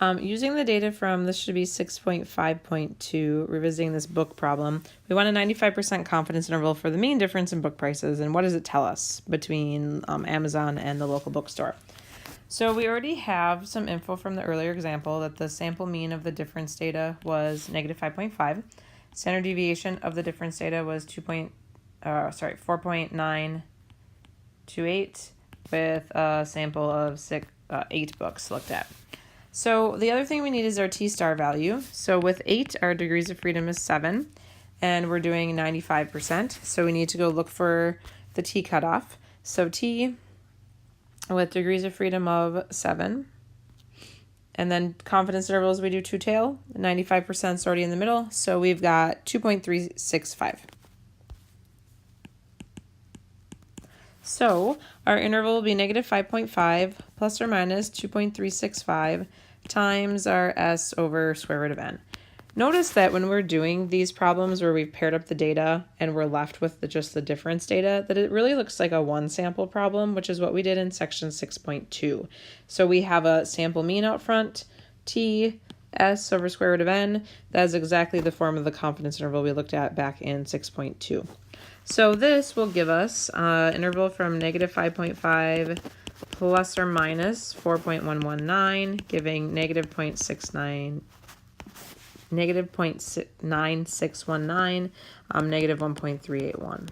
Using the data from, this should be 6.5.2, revisiting this book problem, we want a 95% confidence interval for the mean difference in book prices. And what does it tell us between Amazon and the local bookstore? So we already have some info from the earlier example that the sample mean of the difference data was negative 5.5. Standard deviation of the difference data was 4.928 with a sample of 8 books looked at. So the other thing we need is our t-star value. So with 8, our degrees of freedom is 7, and we're doing 95%. So we need to go look for the t cutoff. So t with degrees of freedom of 7. And then confidence intervals, we do two-tail. 95% is already in the middle. So we've got 2.365. So our interval will be negative 5.5 plus or minus 2.365 times our s over square root of n. Notice that when we're doing these problems where we've paired up the data and we're left with just the difference data, that it really looks like a one sample problem, which is what we did in section 6.2. So we have a sample mean out front, t, s over square root of n. That is exactly the form of the confidence interval we looked at back in 6.2. So this will give us interval from negative 5.5 plus or minus 4.119, giving negative 0.9619, negative 0.9619, negative 1.381.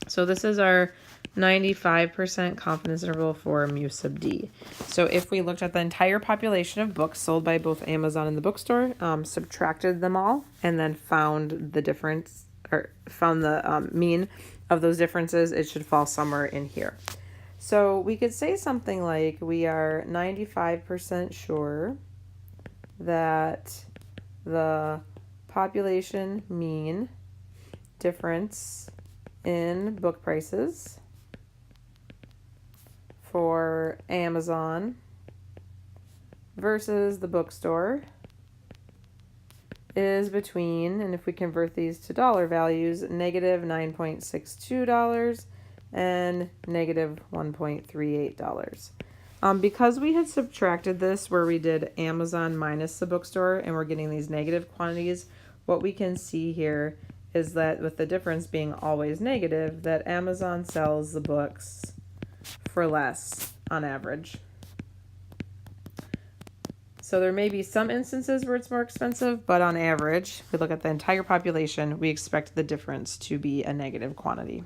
So this is our 95% confidence interval for mu sub d. So if we looked at the entire population of books sold by both Amazon and the bookstore, subtracted them all, and then found the difference, or found the mean of those differences, it should fall somewhere in here. So we could say something like we are 95% sure that the population mean difference in book prices for Amazon versus the bookstore is between, and if we convert these to dollar values, negative $9.62 and negative $1.38. Because we had subtracted this where we did Amazon minus the bookstore and we're getting these negative quantities, what we can see here is that with the difference being always negative, that Amazon sells the books for less on average. So there may be some instances where it's more expensive, but on average, if we look at the entire population, we expect the difference to be a negative quantity.